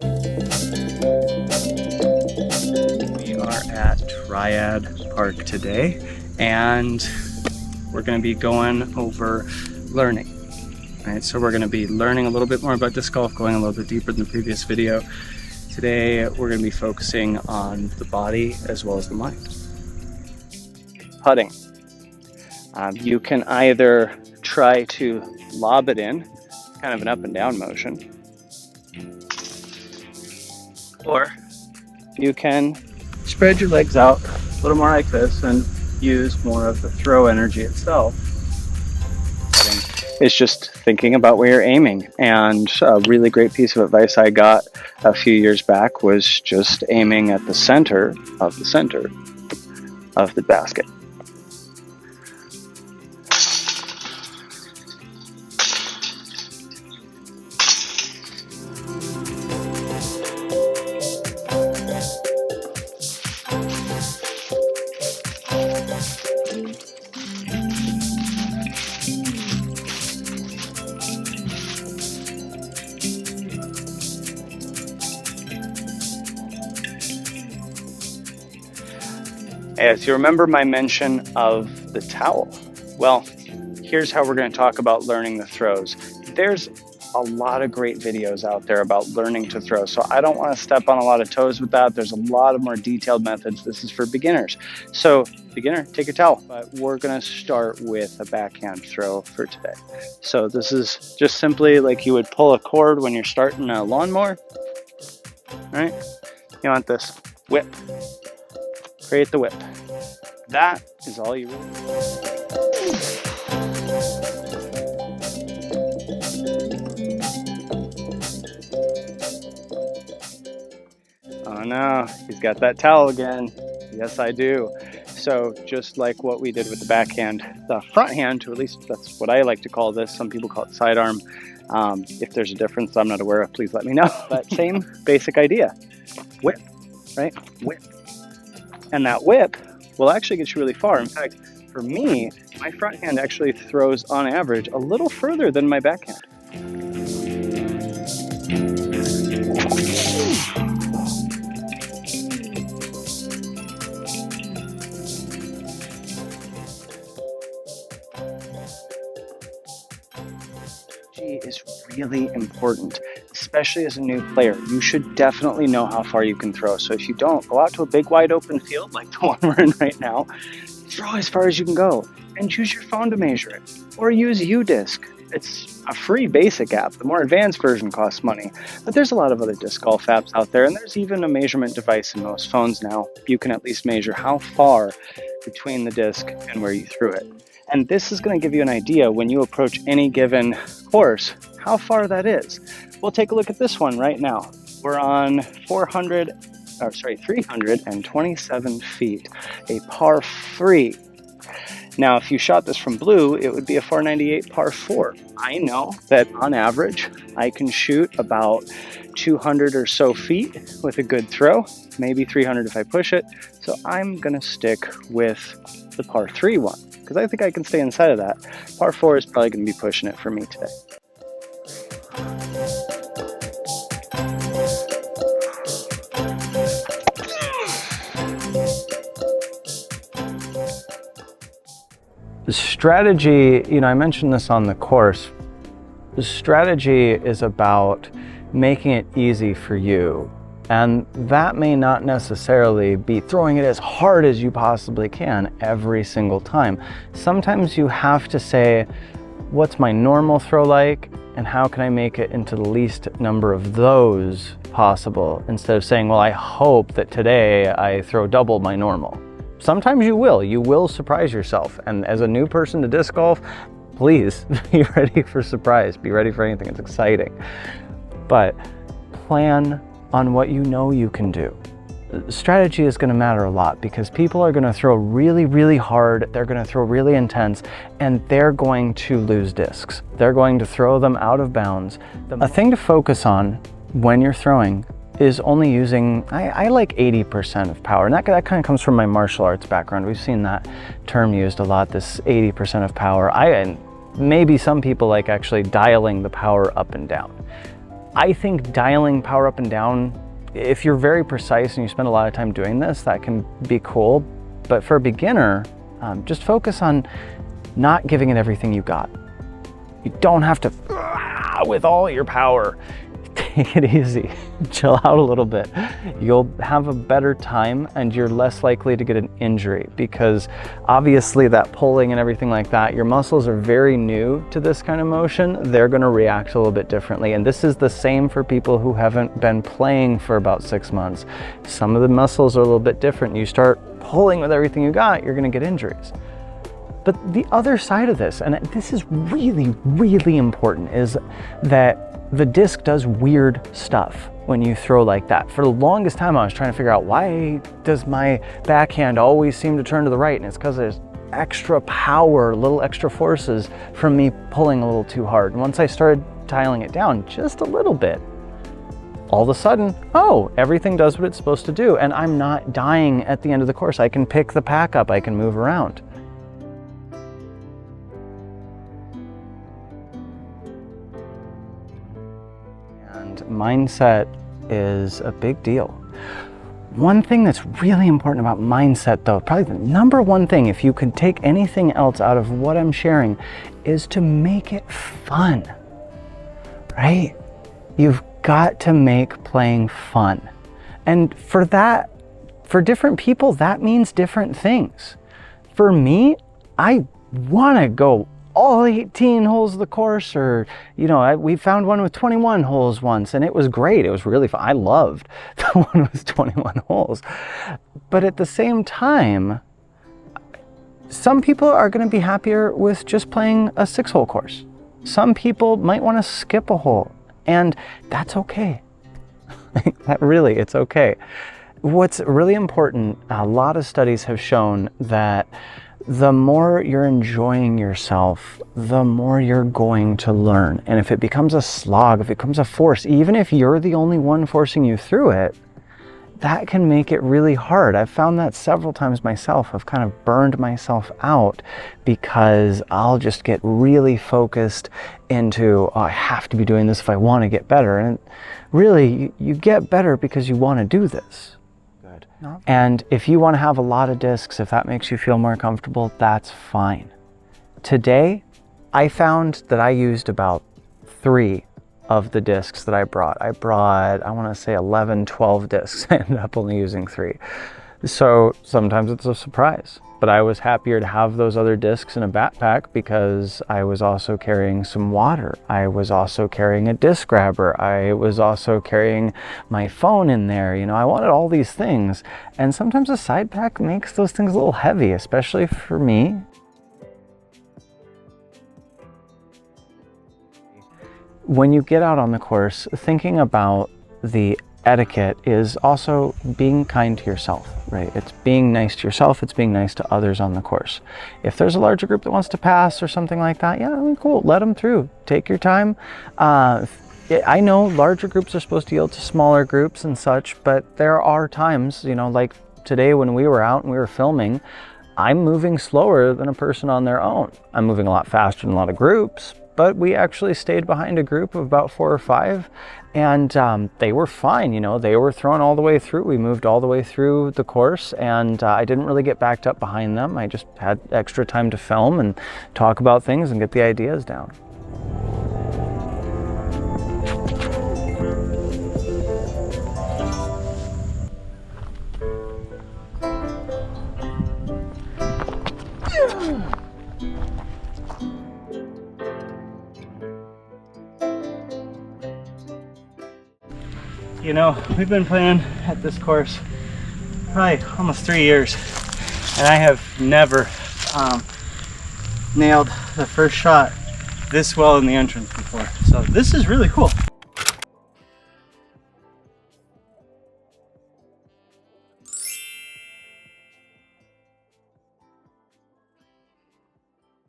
We are at Triad Park today, and we're going to be going over learning. Right, so we're going to be learning a little bit more about disc golf, going a little bit deeper than the previous video. Today we're going to be focusing on the body as well as the mind. Putting. You can either try to lob it in, kind of an up and down motion, or you can spread your legs out a little more like this and use more of the throw energy itself. It's just thinking about where you're aiming. And a really great piece of advice I got a few years back was just aiming at the center of the basket. As you remember my mention of the towel, well, here's how we're going to talk about learning the throws. There's a lot of great videos out there about learning to throw, so I don't want to step on a lot of toes with that. There's a lot of more detailed methods. This is for beginners. So beginner, take your towel. But we're going to start with a backhand throw for today. So this is just simply like you would pull a cord when you're starting a lawnmower, right? You want this whip. Create the whip. That is all you really need. Oh no, he's got that towel again. Yes, I do. So just like what we did with the backhand, the front hand, or at least that's what I like to call this. Some people call it sidearm. If there's a difference I'm not aware of, please let me know. But same basic idea. Whip, right? Whip. And that whip will actually get you really far. In fact, for me, my front hand actually throws on average a little further than my backhand. Is really important, especially as a new player. You should definitely know how far you can throw. So if you don't, go out to a big wide open field like the one we're in right now, throw as far as you can go and use your phone to measure it, or use UDisc. It's a free basic app. The more advanced version costs money, but there's a lot of other disc golf apps out there, and there's even a measurement device in most phones now. You can at least measure how far between the disc and where you threw it. And this is going to give you an idea when you approach any given course, how far that is. We'll take a look at this one right now. We're on 327 feet, a par 3. Now, if you shot this from blue, it would be a 498 par 4. I know that on average, I can shoot about 200 or so feet with a good throw, maybe 300 if I push it. So I'm going to stick with the par 3 one, because I think I can stay inside of that. Par 4 is probably going to be pushing it for me today. The strategy, I mentioned this on the course. The strategy is about making it easy for you. And that may not necessarily be throwing it as hard as you possibly can every single time. Sometimes you have to say, what's my normal throw like, and how can I make it into the least number of those possible, instead of saying, well, I hope that today I throw double my normal. Sometimes you will surprise yourself. And as a new person to disc golf, please be ready for surprise. Be ready for anything. It's exciting. But plan on what you know you can do. Strategy is going to matter a lot, because people are going to throw really, really hard. They're going to throw really intense, and they're going to lose discs. They're going to throw them out of bounds. A thing to focus on when you're throwing is only using, I like 80% of power. And that kind of comes from my martial arts background. We've seen that term used a lot, this 80% of power. And maybe some people like actually dialing the power up and down. I think dialing power up and down, if you're very precise and you spend a lot of time doing this, that can be cool. But for a beginner, just focus on not giving it everything you got. You don't have to with all your power. Take it easy, chill out a little bit. You'll have a better time and you're less likely to get an injury, because obviously that pulling and everything like that, your muscles are very new to this kind of motion. They're going to react a little bit differently. And this is the same for people who haven't been playing for about 6 months. Some of the muscles are a little bit different. You start pulling with everything you got, you're going to get injuries. But the other side of this, and this is really, really important, is that the disc does weird stuff when you throw like that. For the longest time, I was trying to figure out, why does my backhand always seem to turn to the right? And it's because there's extra power, little extra forces from me pulling a little too hard. And once I started dialing it down just a little bit, all of a sudden, oh, everything does what it's supposed to do. And I'm not dying at the end of the course. I can pick the pack up, I can move around. Mindset is a big deal. One thing that's really important about mindset, though, probably the number one thing, if you could take anything else out of what I'm sharing, is to make it fun, right? You've got to make playing fun. And for that, for different people, that means different things. For me, I want to go all 18 holes of the course, or, you know, we found one with 21 holes once, and it was great. It was really fun. I loved the one with 21 holes. But at the same time, some people are going to be happier with just playing a 6-hole course. Some people might want to skip a hole, and that's okay. It's okay. What's really important, a lot of studies have shown that the more you're enjoying yourself, the more you're going to learn. And if it becomes a slog, if it becomes a force, even if you're the only one forcing you through it, that can make it really hard. I've found that several times myself. I've kind of burned myself out because I'll just get really focused into, oh, I have to be doing this if I want to get better. And really, you get better because you want to do this. And if you want to have a lot of discs, if that makes you feel more comfortable, that's fine. Today, I found that I used about 3 of the discs that I brought. I want to say 11, 12 discs. I ended up only using 3. So sometimes it's a surprise. But I was happier to have those other discs in a backpack because I was also carrying some water. I was also carrying a disc grabber. I was also carrying my phone in there. You know, I wanted all these things. And sometimes a side pack makes those things a little heavy, especially for me. When you get out on the course, thinking about the etiquette is also being kind to yourself, right? It's being nice to yourself, it's being nice to others on the course. If there's a larger group that wants to pass or something like that, yeah, I mean, cool, let them through. Take your time. I know larger groups are supposed to yield to smaller groups and such, but there are times, you know, like today when we were out and we were filming, I'm moving slower than a person on their own. I'm moving a lot faster than a lot of groups, but we actually stayed behind a group of about 4 or 5, and they were fine. You know, they were thrown all the way through. We moved all the way through the course, and I didn't really get backed up behind them. I just had extra time to film and talk about things and get the ideas down. You know, we've been playing at this course probably almost 3 years, and I have never nailed the first shot this well in the entrance before. So this is really cool.